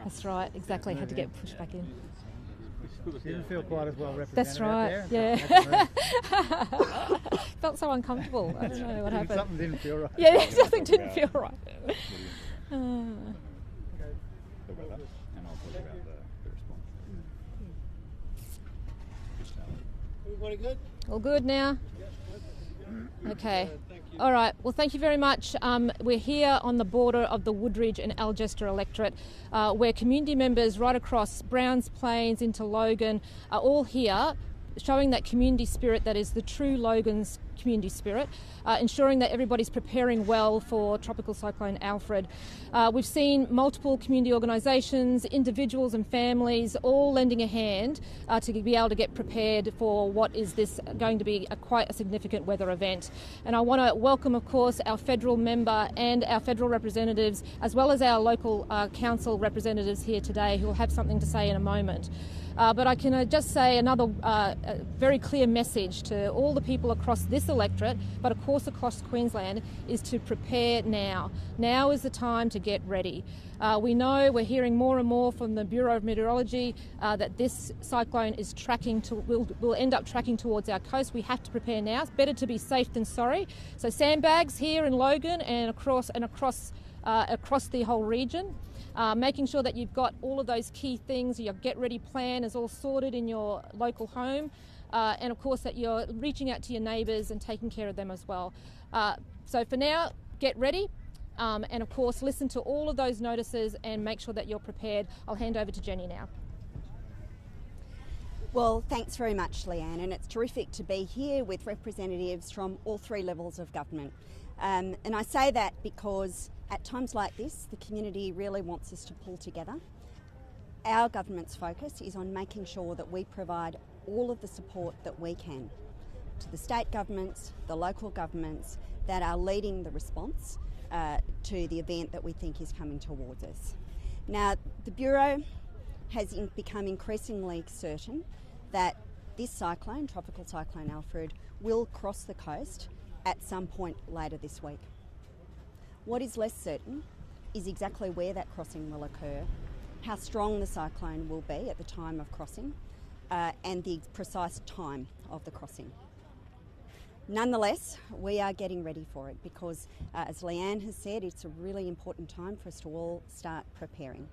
That's right, exactly. Had to get pushed back in. Didn't feel quite as well represented. That's right, out there. yeah. Felt so uncomfortable. I don't know what happened. Something didn't feel right. Yeah, something didn't feel right. The weather, and I'll talk about the response. Everybody good? All good now? Okay. All right. Well, thank you very much. We're here on the border of the Woodridge and Algester electorate, where community members right across Browns Plains into Logan are all here, showing that community spirit that is the true Logan's community spirit, ensuring that everybody's preparing well for Tropical Cyclone Alfred. We've seen multiple community organisations, individuals and families all lending a hand to be able to get prepared for what is this going to be quite a significant weather event. And I want to welcome, of course, our federal member and our federal representatives, as well as our local council representatives here today, who will have something to say in a moment. But I can just say another very clear message to all the people across this electorate, but of course across Queensland, is to prepare now. Now is the time to get ready. We know, we're hearing more and more from the Bureau of Meteorology that this cyclone is will end up tracking towards our coast. We have to prepare now. It's better to be safe than sorry. So sandbags here in Logan and across the whole region. Making sure that you've got all of those key things, your get ready plan is all sorted in your local home, and of course that you're reaching out to your neighbours and taking care of them as well. So for now, get ready, and of course listen to all of those notices and make sure that you're prepared. I'll hand over to Jenny now. Well, thanks very much, Leanne, and it's terrific to be here with representatives from all three levels of government. And I say that because at times like this, the community really wants us to pull together. Our government's focus is on making sure that we provide all of the support that we can to the state governments, the local governments that are leading the response to the event that we think is coming towards us. Now, the Bureau has become increasingly certain that this cyclone, Tropical Cyclone Alfred, will cross the coast at some point later this week. What is less certain is exactly where that crossing will occur, how strong the cyclone will be at the time of crossing, and the precise time of the crossing. Nonetheless, we are getting ready for it because, as Leanne has said, it's a really important time for us to all start preparing.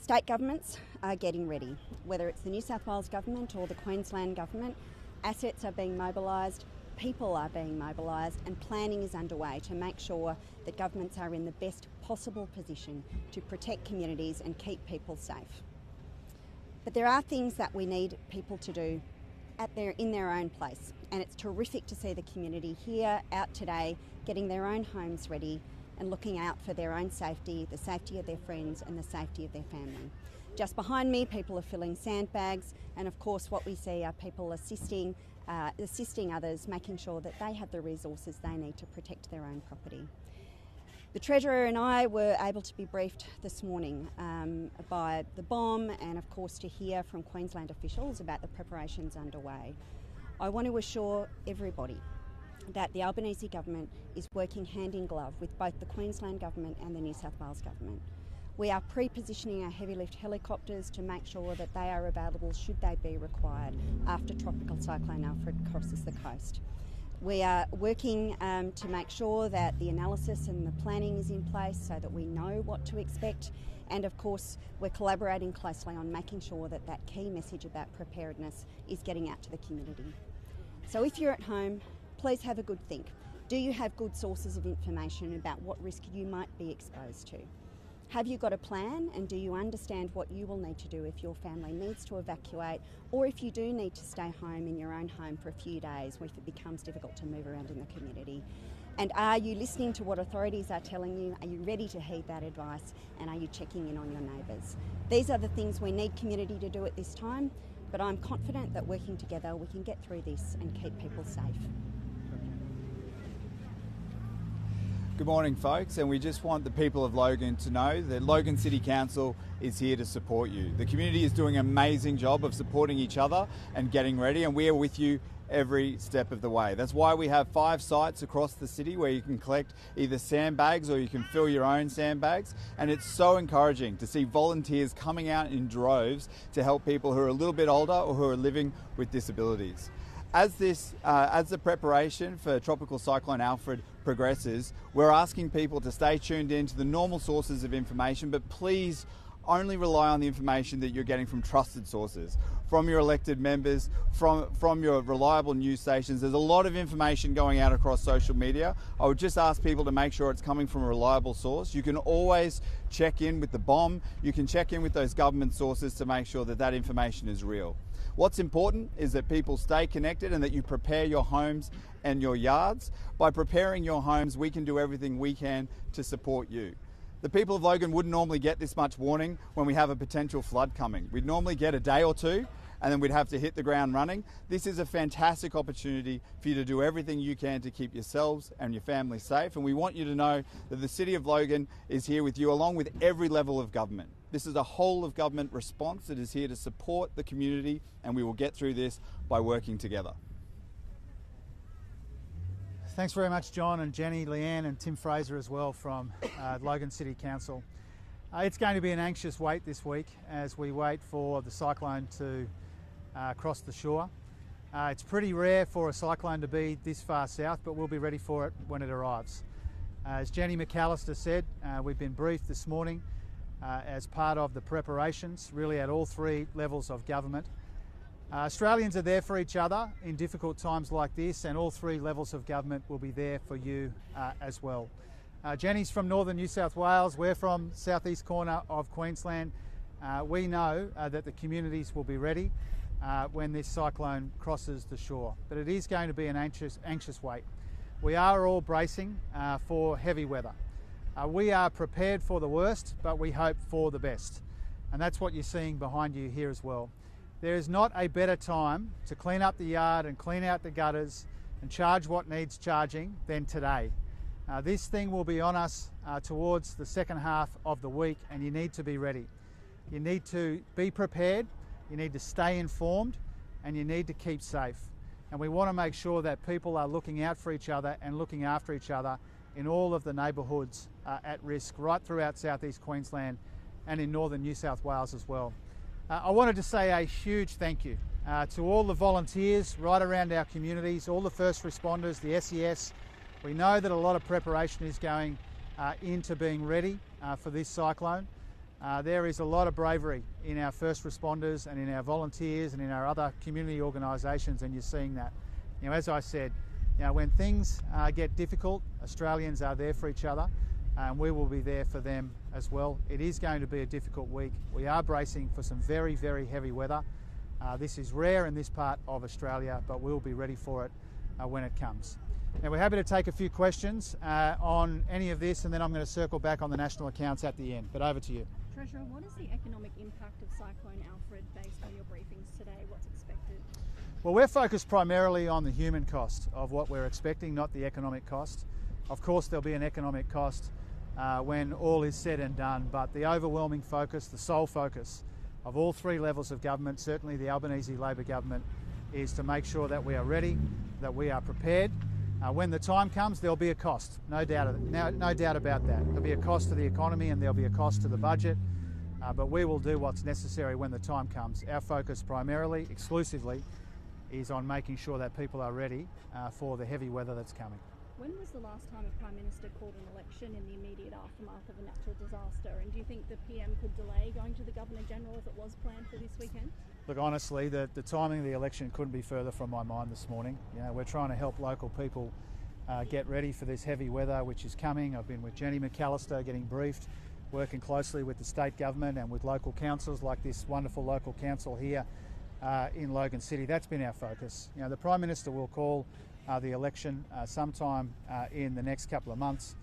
State governments are getting ready, whether it's the New South Wales government or the Queensland government. Assets are being mobilised, people are being mobilised, and planning is underway to make sure that governments are in the best possible position to protect communities and keep people safe. But there are things that we need people to do in their own place, and it's terrific to see the community here out today getting their own homes ready and looking out for their own safety, the safety of their friends and the safety of their family. Just behind me, people are filling sandbags, and of course what we see are people assisting others, making sure that they have the resources they need to protect their own property. The Treasurer and I were able to be briefed this morning by the BOM and of course to hear from Queensland officials about the preparations underway. I want to assure everybody that the Albanese government is working hand in glove with both the Queensland government and the New South Wales government. We are pre-positioning our heavy lift helicopters to make sure that they are available should they be required after Tropical Cyclone Alfred crosses the coast. We are working to make sure that the analysis and the planning is in place so that we know what to expect, and of course we're collaborating closely on making sure that that key message about preparedness is getting out to the community. So if you're at home, please have a good think. Do you have good sources of information about what risk you might be exposed to? Have you got a plan, and do you understand what you will need to do if your family needs to evacuate, or if you do need to stay home in your own home for a few days if it becomes difficult to move around in the community? And are you listening to what authorities are telling you? Are you ready to heed that advice, and are you checking in on your neighbours? These are the things we need community to do at this time, but I'm confident that working together we can get through this and keep people safe. Good morning, folks, and we just want the people of Logan to know that Logan City Council is here to support you. The community is doing an amazing job of supporting each other and getting ready, and we are with you every step of the way. That's why we have 5 sites across the city where you can collect either sandbags or you can fill your own sandbags. And it's so encouraging to see volunteers coming out in droves to help people who are a little bit older or who are living with disabilities. As the preparation for Tropical Cyclone Alfred progresses, we're asking people to stay tuned in to the normal sources of information, but please only rely on the information that you're getting from trusted sources, from your elected members, from your reliable news stations. There's a lot of information going out across social media. I would just ask people to make sure it's coming from a reliable source. You can always check in with the BOM. You can check in with those government sources to make sure that that information is real. What's important is that people stay connected and that you prepare your homes and your yards. By preparing your homes, we can do everything we can to support you. The people of Logan wouldn't normally get this much warning when we have a potential flood coming. We'd normally get a day or two and then we'd have to hit the ground running. This is a fantastic opportunity for you to do everything you can to keep yourselves and your family safe. And we want you to know that the City of Logan is here with you along with every level of government. This is a whole of government response that is here to support the community, and we will get through this by working together. Thanks very much, John and Jenny, Leanne and Tim Fraser as well from Logan City Council. It's going to be an anxious wait this week as we wait for the cyclone to cross the shore. It's pretty rare for a cyclone to be this far south, but we'll be ready for it when it arrives. As Jenny McAllister said, we've been briefed this morning as part of the preparations, really at all 3 levels of government. Australians are there for each other in difficult times like this, and all 3 levels of government will be there for you as well. Jenny's from northern New South Wales, we're from southeast corner of Queensland. We know that the communities will be ready when this cyclone crosses the shore, but it is going to be an anxious wait. We are all bracing for heavy weather. We are prepared for the worst, but we hope for the best. And that's what you're seeing behind you here as well. There is not a better time to clean up the yard and clean out the gutters and charge what needs charging than today. This thing will be on us towards the second half of the week, and you need to be ready. You need to be prepared, you need to stay informed, and you need to keep safe. And we want to make sure that people are looking out for each other and looking after each other in all of the neighbourhoods at risk right throughout southeast Queensland and in northern New South Wales as well. I wanted to say a huge thank you to all the volunteers right around our communities, all the first responders, the SES. We know that a lot of preparation is going into being ready for this cyclone. There is a lot of bravery in our first responders and in our volunteers and in our other community organisations, and you're seeing that. You know, as I said, you know, when things get difficult, Australians are there for each other, and we will be there for them as well. It is going to be a difficult week. We are bracing for some very, very heavy weather. This is rare in this part of Australia, but we'll be ready for it when it comes. Now, we're happy to take a few questions on any of this, and then I'm going to circle back on the national accounts at the end. But over to you. Treasurer, what is the economic impact of Cyclone Alfred based on your briefings today? What's expected? Well, we're focused primarily on the human cost of what we're expecting, not the economic cost. Of course, there'll be an economic cost when all is said and done, but the overwhelming focus, the sole focus of all 3 levels of government, certainly the Albanese Labor government, is to make sure that we are ready, that we are prepared. When the time comes, there'll be a cost, no doubt about that. There'll be a cost to the economy and there'll be a cost to the budget, but we will do what's necessary when the time comes. Our focus primarily, exclusively, is on making sure that people are ready for the heavy weather that's coming. When was the last time a Prime Minister called an election in the immediate aftermath of a natural disaster? And do you think the PM could delay going to the Governor-General if it was planned for this weekend? Look, honestly, the timing of the election couldn't be further from my mind this morning. You know, we're trying to help local people get ready for this heavy weather which is coming. I've been with Jenny McAllister getting briefed, working closely with the state government and with local councils like this wonderful local council here in Logan City. That's been our focus. You know, the Prime Minister will call the election sometime in the next couple of months.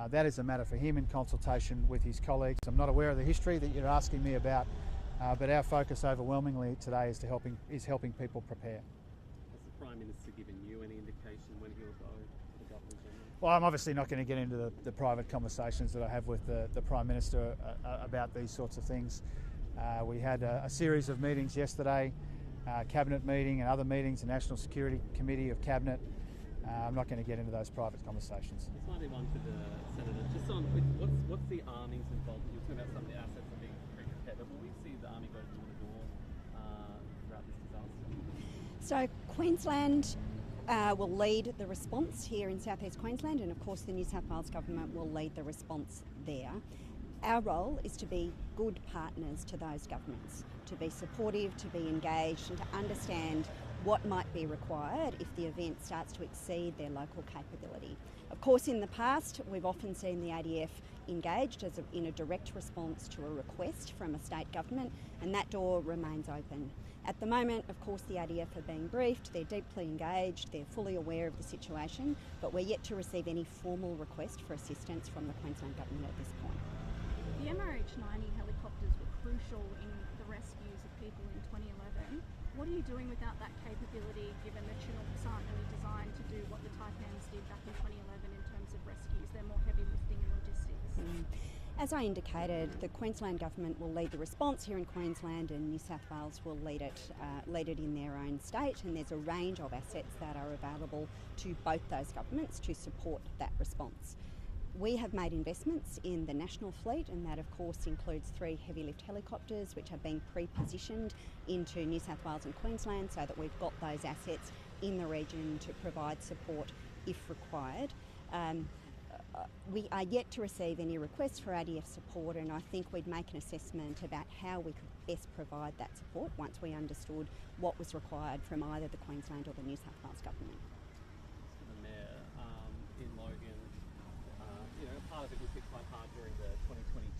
That is a matter for him in consultation with his colleagues. I'm not aware of the history that you're asking me about, but our focus overwhelmingly today is helping people prepare. Has the Prime Minister given you any indication when he'll go to the Governor-General? Well, I'm obviously not going to get into the private conversations that I have with the Prime Minister about these sorts of things. We had a series of meetings yesterday Cabinet meeting and other meetings, the National Security Committee of Cabinet. I'm not going to get into those private conversations. This might be one for the Senator. Just on what's the Army's involvement? You're talking about some of the assets are being prepared, but will we see the Army go door to door throughout this disaster? So Queensland will lead the response here in South East Queensland, and of course the New South Wales Government will lead the response there. Our role is to be good partners to those governments, to be supportive, to be engaged, and to understand what might be required if the event starts to exceed their local capability. Of course, in the past, we've often seen the ADF engaged in a direct response to a request from a state government, and that door remains open. At the moment, of course, the ADF are being briefed, they're deeply engaged, they're fully aware of the situation, but we're yet to receive any formal request for assistance from the Queensland Government at this point. The MH90 helicopters were crucial in the rescues of people in 2011. What are you doing without that capability, given the Chinooks aren't really designed to do what the Taipans did back in 2011 in terms of rescues? They're more heavy lifting and logistics. As I indicated, the Queensland Government will lead the response here in Queensland, and New South Wales will lead it in their own state, and there's a range of assets that are available to both those governments to support that response. We have made investments in the national fleet, and that of course includes 3 heavy lift helicopters which have been pre-positioned into New South Wales and Queensland so that we've got those assets in the region to provide support if required. We are yet to receive any requests for ADF support, and I think we'd make an assessment about how we could best provide that support once we understood what was required from either the Queensland or the New South Wales Government. The Mayor in Logan, part of it was hit quite hard during the 2022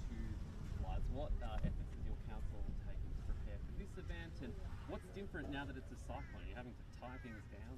floods. What efforts is your council taking to prepare for this event, and what's different now that it's a cyclone? You're having to tie things down?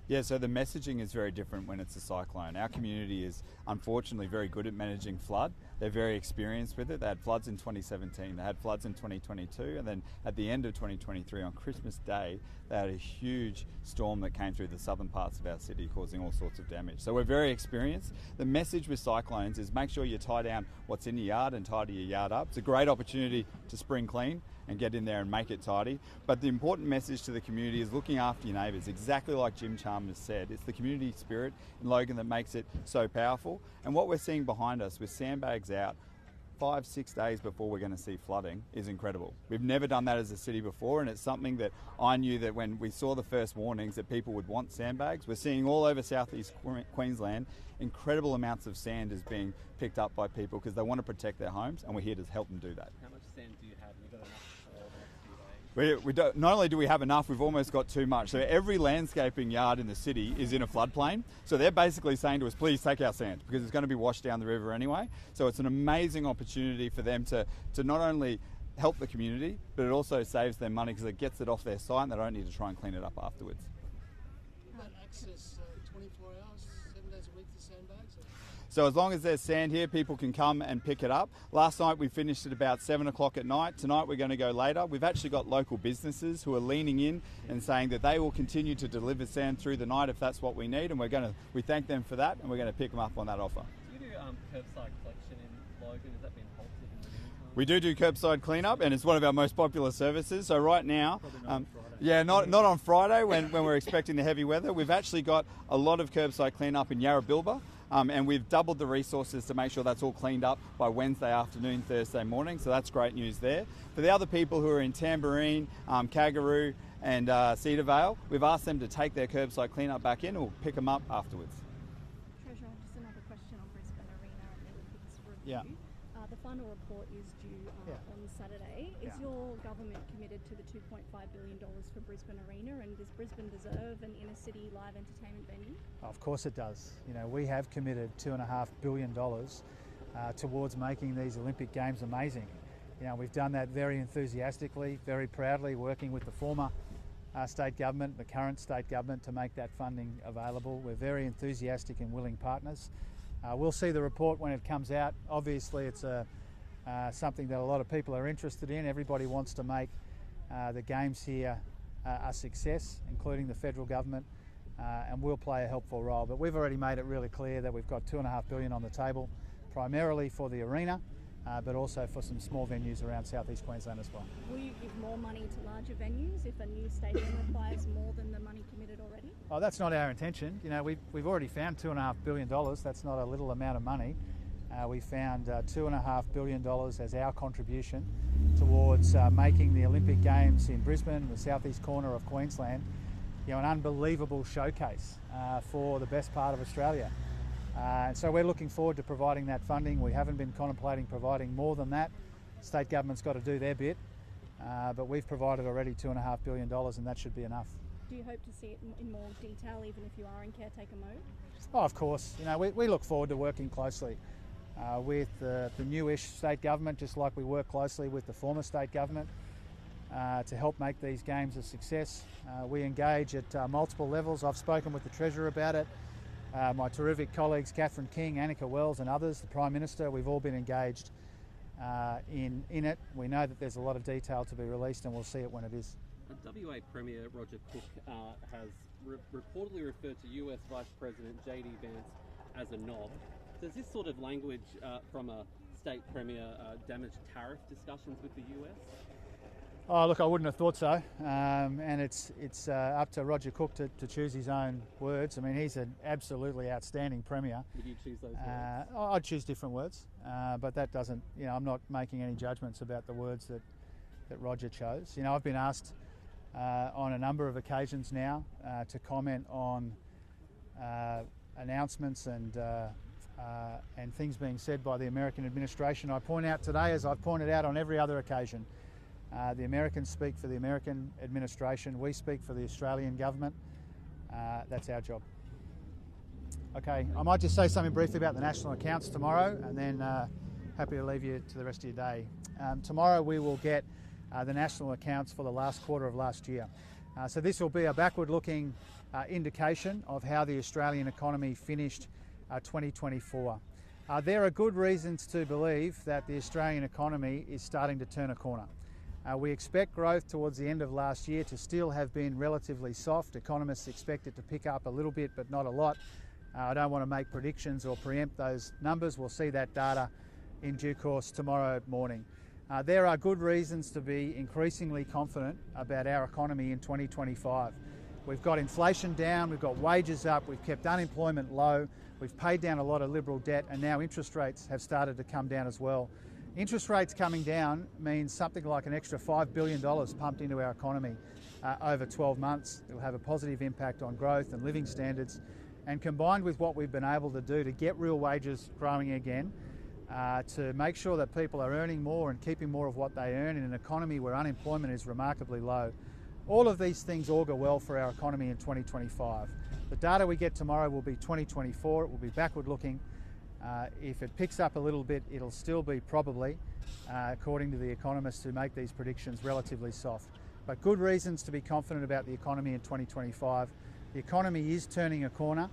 Yeah, so the messaging is very different when it's a cyclone. Our community is unfortunately very good at managing flood. They're very experienced with it. They had floods in 2017, they had floods in 2022, and then at the end of 2023 on Christmas Day, they had a huge storm that came through the southern parts of our city causing all sorts of damage. So we're very experienced. The message with cyclones is make sure you tie down what's in your yard and tidy your yard up. It's a great opportunity to spring clean and get in there and make it tidy. But the important message to the community is looking after your neighbours, exactly like Jim Chalmers said. It's the community spirit in Logan that makes it so powerful. And what we're seeing behind us with sandbags out 5-6 days before we're going to see flooding is incredible. We've never done that as a city before, and it's something that I knew that when we saw the first warnings that people would want sandbags. We're seeing all over southeast Queensland incredible amounts of sand is being picked up by people because they want to protect their homes, and we're here to help them do that. How much sand do you have? Have you got enough for the next few days? We don't, not only do we have enough, we've almost got too much. So every landscaping yard in the city is in a floodplain. So they're basically saying to us, please take our sand because it's going to be washed down the river anyway. So it's an amazing opportunity for them to not only help the community, but it also saves them money because it gets it off their site and they don't need to try and clean it up afterwards. That access 24 hours, 7 days a week to sandbags? So as long as there's sand here, people can come and pick it up. Last night we finished at about 7 o'clock at night. Tonight we're going to go later. We've actually got local businesses who are leaning in and saying that they will continue to deliver sand through the night if that's what we need, and we thank them for that, and we're going to pick them up on that offer. Do you do curbside collection in Logan? Has that been halted in the meantime? We do curbside cleanup, and it's one of our most popular services. So right now, not on Friday when we're expecting the heavy weather. We've actually got a lot of curbside cleanup in Yarrabilba. And we've doubled the resources to make sure that's all cleaned up by Wednesday afternoon, Thursday morning. So that's great news there. For the other people who are in Tamborine, Kangaroo and Cedar Vale, we've asked them to take their curbside cleanup back in and we'll pick them up afterwards. Treasurer, just another question on Brisbane Arena and the Olympics review. Yeah. The final report is due on Saturday. Is your government committed to the $2.5 billion for Brisbane Arena, and does Brisbane deserve an inner-city live entertainment venue? Of course it does. We have committed $2.5 billion towards making these Olympic Games amazing. We've done that very enthusiastically, very proudly, working with the former state government, the current state government to make that funding available. We're very enthusiastic and willing partners. We'll see the report when it comes out. Obviously it's something that a lot of people are interested in. Everybody wants to make the Games here a success, including the federal government, and we'll play a helpful role. But we've already made it really clear that we've got $2.5 billion on the table, primarily for the arena, but also for some small venues around southeast Queensland as well. Will you give more money to larger venues if a new stadium requires more than the money committed already? Oh, that's not our intention. You know, we've already found $2.5 billion. That's not a little amount of money. We found $2.5 billion as our contribution towards making the Olympic Games in Brisbane, the southeast corner of Queensland, you know, an unbelievable showcase for the best part of Australia. And so we're looking forward to providing that funding. We haven't been contemplating providing more than that. State government's got to do their bit, but we've provided already $2.5 billion, and that should be enough. Do you hope to see it in more detail, even if you are in caretaker mode? Oh, of course. You know, we look forward to working closely with the newish state government, just like we work closely with the former state government to help make these games a success. We engage at multiple levels. I've spoken with the Treasurer about it. My terrific colleagues, Catherine King, Annika Wells and others, the Prime Minister, we've all been engaged in it. We know that there's a lot of detail to be released, and we'll see it when it is. WA Premier Roger Cook has reportedly referred to US Vice President JD Vance as a knob. Does this sort of language from a state premier damage tariff discussions with the US? Oh, look, I wouldn't have thought so. And it's up to Roger Cook to choose his own words. I mean, he's an absolutely outstanding premier. Would you choose those words? I'd choose different words, but that doesn't, you know, I'm not making any judgments about the words that Roger chose. You know, I've been asked on a number of occasions now to comment on announcements and things being said by the American administration. I point out today, as I've pointed out on every other occasion, the Americans speak for the American administration. We speak for the Australian government. That's our job. Okay, I might just say something briefly about the national accounts tomorrow, and then happy to leave you to the rest of your day. Tomorrow we will get the national accounts for the last quarter of last year. So this will be a backward-looking indication of how the Australian economy finished 2024. There are good reasons to believe that the Australian economy is starting to turn a corner. We expect growth towards the end of last year to still have been relatively soft. Economists expect it to pick up a little bit, but not a lot. I don't want to make predictions or preempt those numbers. We'll see that data in due course tomorrow morning. There are good reasons to be increasingly confident about our economy in 2025. We've got inflation down, we've got wages up, we've kept unemployment low, we've paid down a lot of Liberal debt, and now interest rates have started to come down as well. Interest rates coming down means something like an extra $5 billion pumped into our economy over 12 months. It will have a positive impact on growth and living standards, and combined with what we've been able to do to get real wages growing again, to make sure that people are earning more and keeping more of what they earn in an economy where unemployment is remarkably low. All of these things augur well for our economy in 2025. The data we get tomorrow will be 2024. It will be backward looking. If it picks up a little bit, it'll still be probably, according to the economists who make these predictions, relatively soft. But good reasons to be confident about the economy in 2025. The economy is turning a corner.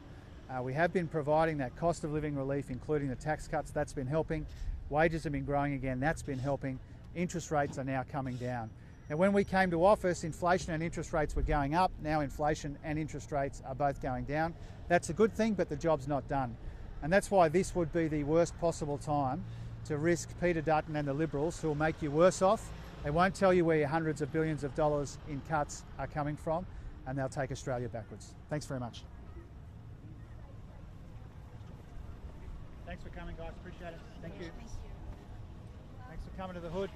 We have been providing that cost of living relief, including the tax cuts. That's been helping. Wages have been growing again. That's been helping. Interest rates are now coming down. Now, when we came to office, inflation and interest rates were going up. Now inflation and interest rates are both going down. That's a good thing, but the job's not done. And that's why this would be the worst possible time to risk Peter Dutton and the Liberals, who will make you worse off. They won't tell you where your hundreds of billions of dollars in cuts are coming from, and they'll take Australia backwards. Thanks very much. Thanks for coming, guys. Appreciate it. Thank you. Thanks for coming to the Hood.